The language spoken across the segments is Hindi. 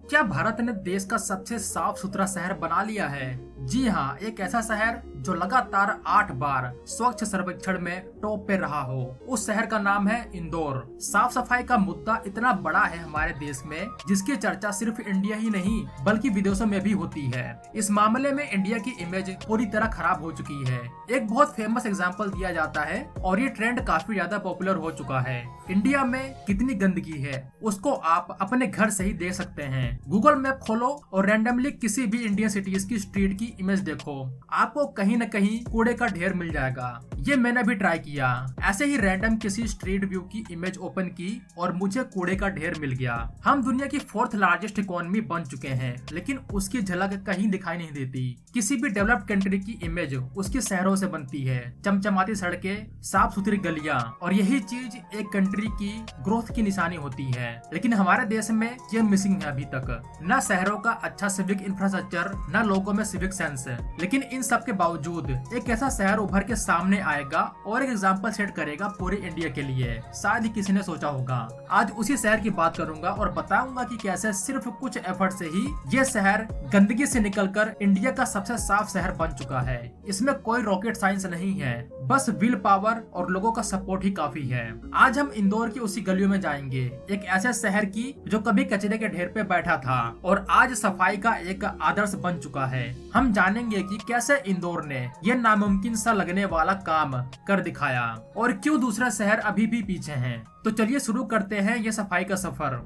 क्या भारत ने देश का सबसे साफ सुथरा शहर बना लिया है? जी हाँ, एक ऐसा शहर जो लगातार 8 बार स्वच्छ सर्वेक्षण में टॉप पे रहा हो। उस शहर का नाम है इंदौर। साफ सफाई का मुद्दा इतना बड़ा है हमारे देश में, जिसकी चर्चा सिर्फ इंडिया ही नहीं बल्कि विदेशों में भी होती है। इस मामले में इंडिया की इमेज पूरी तरह खराब हो चुकी है। एक बहुत फेमस एग्जाम्पल दिया जाता है और ये ट्रेंड काफी ज्यादा पॉपुलर हो चुका है। इंडिया में कितनी गंदगी है उसको आप अपने घर से ही देख सकते हैं। गूगल मैप खोलो और रैंडमली किसी भी इंडियन सिटीज की स्ट्रीट की इमेज देखो, आपको कहीं न कहीं कूड़े का ढेर मिल जाएगा। ये मैंने भी ट्राई किया। ऐसे ही रैंडम किसी स्ट्रीट व्यू की इमेज ओपन की और मुझे कूड़े का ढेर मिल गया। हम दुनिया की 4th लार्जेस्ट इकोनॉमी बन चुके हैं, लेकिन उसकी झलक कहीं दिखाई नहीं देती। किसी भी डेवलप्ड कंट्री की इमेज उसके शहरों से बनती है, चमचमाती सड़कें, साफ सुथरी गलियां, और यही चीज एक कंट्री की ग्रोथ की निशानी होती है। लेकिन हमारे देश में ये मिसिंग है अभी तक। न शहरों का अच्छा सिविक इंफ्रास्ट्रक्चर, न लोगों में सिविक सेंस। लेकिन इन सब के बावजूद एक ऐसा शहर उभर के सामने आएगा और एक एग्जाम्पल सेट करेगा पूरे इंडिया के लिए। शायद ही किसी ने सोचा होगा। आज उसी शहर की बात करूंगा और बताऊंगा कि कैसे सिर्फ कुछ एफर्ट से ही ये शहर गंदगी से निकलकर इंडिया का सबसे साफ शहर बन चुका है। इसमें कोई रॉकेट साइंस नहीं है, बस विल पावर और लोगों का सपोर्ट ही काफी है। आज हम इंदौर की उसी गलियों में जाएंगे, एक ऐसे शहर की जो कभी कचरे के ढेर पे बैठा था और आज सफाई का एक आदर्श बन चुका है। हम जानेंगे कि कैसे इंदौर ने यह नामुमकिन सा लगने वाला काम कर दिखाया और क्यों दूसरे शहर अभी भी पीछे हैं। तो चलिए शुरू करते हैं ये सफाई का सफर।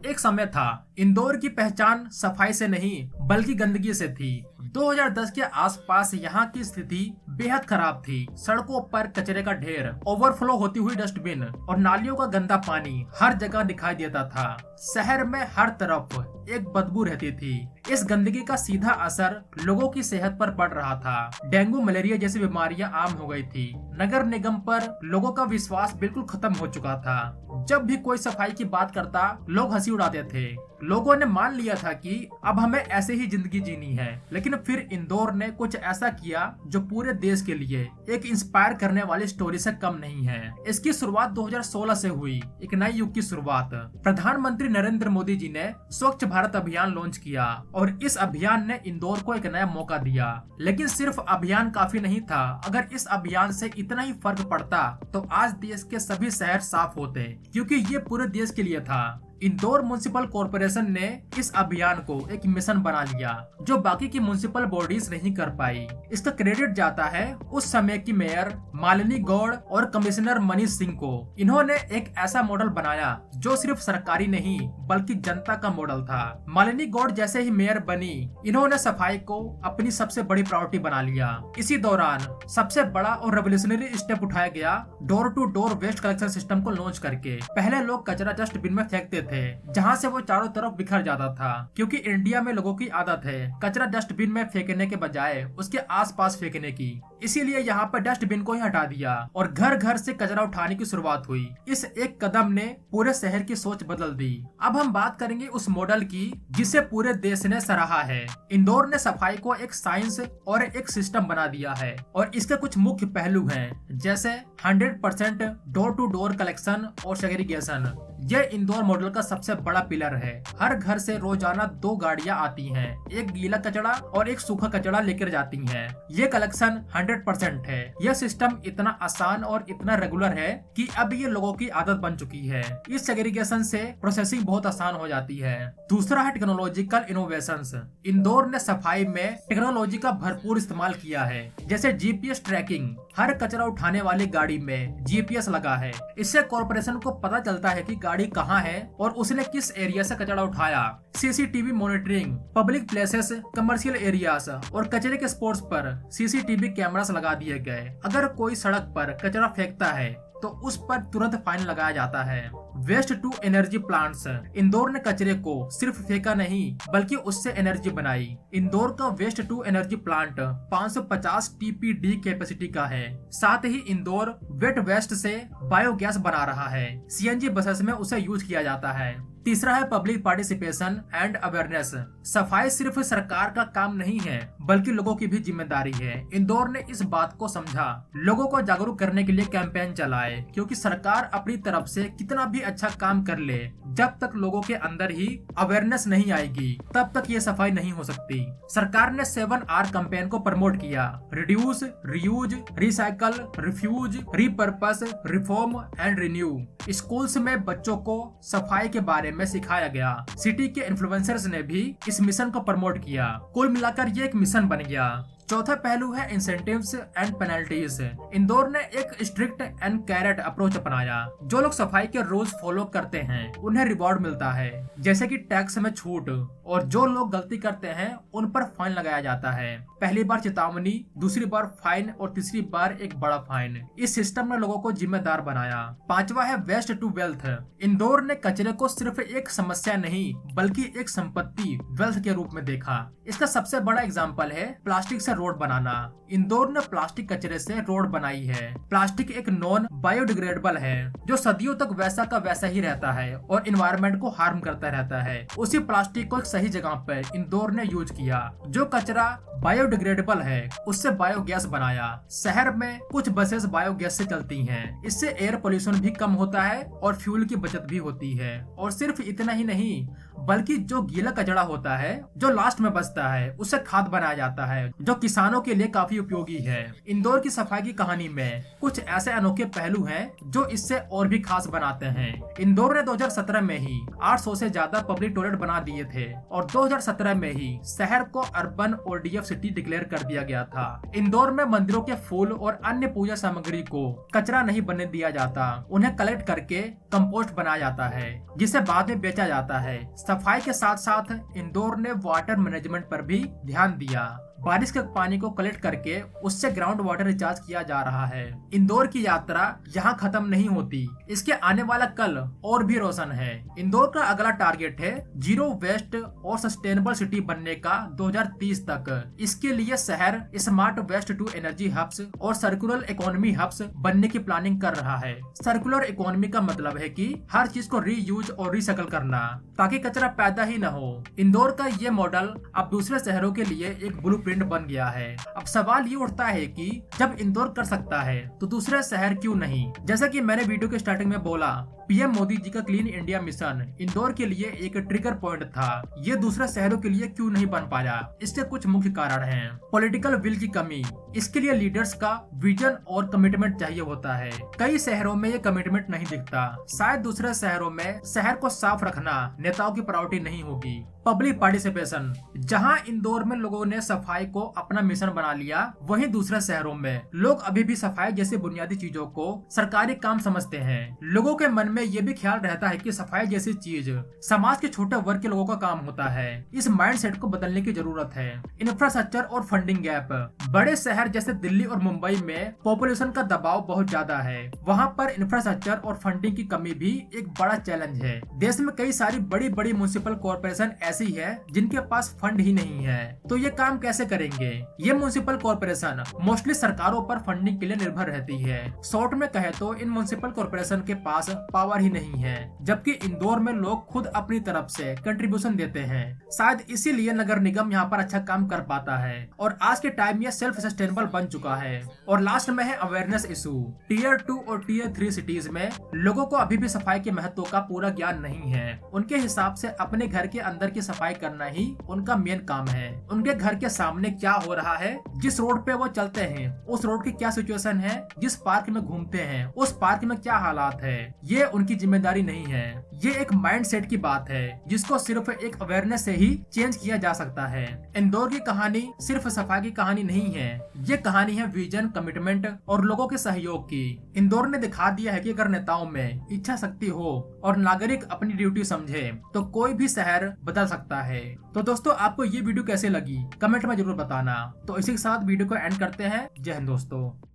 एक समय था इंदौर की पहचान सफाई से नहीं बल्कि गंदगी से थी। 2010 के आसपास यहाँ की स्थिति बेहद खराब थी। सड़कों पर कचरे का ढेर, ओवरफ्लो होती हुई डस्टबिन और नालियों का गंदा पानी हर जगह दिखाई देता था। शहर में हर तरफ एक बदबू रहती थी। इस गंदगी का सीधा असर लोगों की सेहत पर पड़ रहा था। डेंगू, मलेरिया जैसी बीमारियां आम हो गई थी। नगर निगम पर लोगों का विश्वास बिल्कुल खत्म हो चुका था। जब भी कोई सफाई की बात करता, लोग हंसी उड़ाते थे। लोगों ने मान लिया था कि अब हमें ऐसे ही जिंदगी जीनी है। लेकिन फिर इंदौर ने कुछ ऐसा किया जो पूरे देश के लिए एक इंस्पायर करने वाली स्टोरी से कम नहीं है। इसकी शुरुआत 2016 से हुई, एक नए युग की शुरुआत। प्रधानमंत्री नरेंद्र मोदी जी ने स्वच्छ भारत अभियान लॉन्च किया और इस अभियान ने इंदौर को एक नया मौका दिया। लेकिन सिर्फ अभियान काफी नहीं था। अगर इस अभियान से इतना ही फर्क पड़ता तो आज देश के सभी शहर साफ होते, क्योंकि ये पूरे देश के लिए था। इंदौर म्युनिसिपल कॉर्पोरेशन ने इस अभियान को एक मिशन बना लिया जो बाकी की म्युनिसिपल बॉडीज नहीं कर पाई। इसका क्रेडिट जाता है उस समय की मेयर मालिनी गौड़ और कमिश्नर मनीष सिंह को। इन्होंने एक ऐसा मॉडल बनाया जो सिर्फ सरकारी नहीं बल्कि जनता का मॉडल था। मालिनी गौड़ जैसे ही मेयर बनी, इन्होंने सफाई को अपनी सबसे बड़ी प्रायोरिटी बना लिया। इसी दौरान सबसे बड़ा और रेवोल्यूशनरी स्टेप उठाया गया, door to door waste collection system को लॉन्च करके। पहले लोग कचरा डस्टबिन में फेंकते थे, जहाँ से वो चारों तरफ बिखर जाता था, क्योंकि इंडिया में लोगों की आदत है कचरा डस्टबिन में फेंकने के बजाय उसके आसपास फेंकने की। इसीलिए यहाँ पर डस्टबिन को ही हटा दिया और घर घर से कचरा उठाने की शुरुआत हुई। इस एक कदम ने पूरे शहर की सोच बदल दी। अब हम बात करेंगे उस मॉडल की जिसे पूरे देश ने सराहा है। इंदौर ने सफाई को एक साइंस और एक सिस्टम बना दिया है और इसके कुछ मुख्य पहलू हैं, जैसे 100% डोर टू डोर कलेक्शन और सेग्रीगेशन। यह इंदौर मॉडल का सबसे बड़ा पिलर है। हर घर से रोजाना 2 गाड़ियां आती हैं, एक गीला कचरा और एक सूखा कचरा लेकर जाती हैं। ये कलेक्शन 100% है। यह सिस्टम इतना आसान और इतना रेगुलर है कि अब ये लोगों की आदत बन चुकी है। इस सेग्रीगेशन से प्रोसेसिंग बहुत आसान हो जाती है। दूसरा है टेक्नोलॉजिकल इनोवेशंस। इंदौर ने सफाई में टेक्नोलॉजी का भरपूर इस्तेमाल किया है, जैसे जीपीएस ट्रैकिंग। हर कचरा उठाने वाली गाड़ी में जीपीएस लगा है। इससे कॉर्पोरेशन को पता चलता है कि गाड़ी कहाँ है और उसने किस एरिया से कचरा उठाया। CCTV monitoring, public places, commercial areas और कचरे के स्पॉट्स पर सीसीटीवी कैमरास लगा दिए गए। अगर कोई सड़क पर कचरा फेंकता है तो उस पर तुरंत फाइन लगाया जाता है। Waste to energy plants. Indore ने कचरे को सिर्फ फेंका नहीं बल्कि उससे एनर्जी बनाई। इंदौर का waste to energy plant 550 TPD capacity का है। साथ ही इंदौर वेट वेस्ट से बायोगैस बना रहा है। सीएनजी बसेस में उसे यूज किया जाता है। तीसरा है पब्लिक पार्टिसिपेशन एंड अवेयरनेस। सफाई सिर्फ सरकार का काम नहीं है बल्कि लोगों की भी जिम्मेदारी है। इंदौर ने इस बात को समझा, लोगों को जागरूक करने के लिए कैंपेन चलाए, क्योंकि सरकार अपनी तरफ से कितना भी अच्छा काम कर ले, जब तक लोगों के अंदर ही अवेयरनेस नहीं आएगी तब तक ये सफाई नहीं हो सकती। सरकार ने 7R कैंपेन को प्रमोट किया: reduce, reuse, recycle, refuse, repurpose, reform and renew. Schools में बच्चों को सफाई के बारे में सिखाया गया। सिटी के इन्फ्लुएंसर्स ने भी इस मिशन को प्रमोट किया। कुल मिलाकर ये एक मिशन बन गया। चौथा पहलू है इंसेंटिव्स एंड पेनल्टीज। इंदौर ने एक स्ट्रिक्ट एंड कैरेट अप्रोच अपनाया। जो लोग सफाई के रूल्स फॉलो करते हैं उन्हें रिवॉर्ड मिलता है, जैसे कि टैक्स में छूट, और जो लोग गलती करते हैं उन पर फाइन लगाया जाता है। पहली बार चेतावनी, दूसरी बार फाइन और तीसरी बार एक बड़ा फाइन। इस सिस्टम ने लोगों को जिम्मेदार बनाया। पांचवा है वेस्ट टू वेल्थ। इंदौर ने कचरे को सिर्फ एक समस्या नहीं बल्कि एक संपत्ति, वेल्थ के रूप में देखा। इसका सबसे बड़ा एग्जाम्पल है प्लास्टिक से रोड बनाना। इंदौर ने प्लास्टिक कचरे से रोड बनाई है। प्लास्टिक एक नॉन बायोडिग्रेडेबल है जो सदियों तक वैसा का वैसा ही रहता है और इन्वायरमेंट को हार्म करता रहता है। उसी प्लास्टिक को एक सही जगह पर इंदौर ने यूज किया। जो कचरा बायोडिग्रेडेबल है उससे बायोगैस बनाया। शहर में कुछ बसेस बायोगैस से चलती हैं। इससे एयर पोल्यूशन भी कम होता है और फ्यूल की बचत भी होती है। और सिर्फ इतना ही नहीं बल्कि जो गीला कचरा होता है जो लास्ट में बचता है उससे खाद बनाया जाता है जो किसानों के लिए काफी उपयोगी है। इंदौर की सफाई की कहानी में कुछ ऐसे अनोखे पहलू हैं जो इससे और भी खास बनाते हैं। इंदौर ने 2017 में ही 800 से ज्यादा पब्लिक टॉयलेट बना दिए थे और 2017 में ही शहर को अर्बन ODF सिटी डिक्लेयर कर दिया गया था। इंदौर में मंदिरों के फूल और अन्य पूजा सामग्री को कचरा नहीं बनने दिया जाता, उन्हें कलेक्ट करके कंपोस्ट बनाया जाता है जिसे बाद में बेचा जाता है। सफाई के साथ साथ इंदौर ने वाटर मैनेजमेंट पर भी ध्यान दिया। बारिश के पानी को कलेक्ट करके उससे ग्राउंड वाटर रिचार्ज किया जा रहा है। इंदौर की यात्रा यहाँ खत्म नहीं होती, इसके आने वाला कल और भी रोशन है। इंदौर का अगला टारगेट है जीरो वेस्ट और सस्टेनेबल सिटी बनने का 2030 तक। इसके लिए शहर smart waste to energy hubs और सर्कुलर इकोनॉमी हब्स बनने की प्लानिंग कर रहा है। सर्कुलर इकोनॉमी का मतलब है कि हर चीज को रीयूज और रिसाइकल करना ताकि कचरा पैदा ही न हो। इंदौर का ये मॉडल अब दूसरे शहरों के लिए एक ब्लूप्रिंट बन गया है। अब सवाल ये उठता है कि जब इंदौर कर सकता है तो दूसरे शहर क्यों नहीं। जैसा कि मैंने वीडियो के स्टार्टिंग में बोला, पीएम मोदी जी का क्लीन इंडिया मिशन इंदौर के लिए एक ट्रिगर पॉइंट था। ये दूसरे शहरों के लिए क्यों नहीं बन पाया? इसके कुछ मुख्य कारण हैं। पॉलिटिकल विल की कमी, इसके लिए लीडर्स का विजन और कमिटमेंट चाहिए होता है। कई शहरों में ये कमिटमेंट नहीं दिखता। शायद दूसरे शहरों में शहर को साफ रखना नेताओं की प्रायोरिटी नहीं होगी। पब्लिक पार्टिसिपेशन, जहां इंदौर में लोगों ने सफाई को अपना मिशन बना लिया, वहीं दूसरे शहरों में लोग अभी भी सफाई जैसी बुनियादी चीजों को सरकारी काम समझते हैं। लोगों के मन में ये भी ख्याल रहता है कि सफाई जैसी चीज समाज के छोटे वर्ग के लोगों का काम होता है। इस माइंडसेट को बदलने की जरूरत है। इंफ्रास्ट्रक्चर और फंडिंग गैप, बड़े शहर जैसे दिल्ली और मुंबई में पॉपुलेशन का दबाव बहुत ज्यादा है। वहाँ पर इंफ्रास्ट्रक्चर और फंडिंग की कमी भी एक बड़ा चैलेंज है। देश में कई सारी बड़ी बड़ी म्युनिसिपल कॉर्पोरेशन ऐसी है जिनके पास फंड ही नहीं है, तो ये काम कैसे करेंगे? ये म्युनिसिपल कॉर्पोरेशन मोस्टली सरकारों पर फंडिंग के लिए निर्भर रहती है। शॉर्ट में कहे तो इन म्युनिसिपल कॉर्पोरेशन के पास पावर ही नहीं है, जबकि इंदौर में लोग खुद अपनी तरफ से कंट्रीब्यूशन देते हैं। शायद इसीलिए नगर निगम यहाँ पर अच्छा काम कर पाता है और आज के टाइम ये सेल्फ सस्टेनेबल बन चुका है। और लास्ट में है अवेयरनेस इशू। टीयर 2 और टीयर 3 सिटीज में लोगों को अभी भी सफाई के महत्व का पूरा ज्ञान नहीं है। उनके हिसाब से अपने घर के अंदर की सफाई करना ही उनका मेन काम है। उनके घर के सामने क्या हो रहा है, जिस रोड पे वो चलते हैं उस रोड की क्या सिचुएशन है, जिस पार्क में घूमते हैं उस पार्क में क्या हालात है, ये उनकी जिम्मेदारी नहीं है। ये एक माइंडसेट की बात है जिसको सिर्फ एक अवेयरनेस से ही चेंज किया जा सकता है। इंदौर की कहानी सिर्फ सफाई की कहानी नहीं है, ये कहानी है विजन, कमिटमेंट और लोगों के सहयोग की। इंदौर ने दिखा दिया है कि अगर नेताओं में इच्छा शक्ति हो और नागरिक अपनी ड्यूटी समझे तो कोई भी शहर बदल सकता है। तो दोस्तों, आपको ये वीडियो कैसे लगी कमेंट में जरूर बताना। तो इसी के साथ वीडियो को एंड करते हैं। जय हिंद दोस्तों।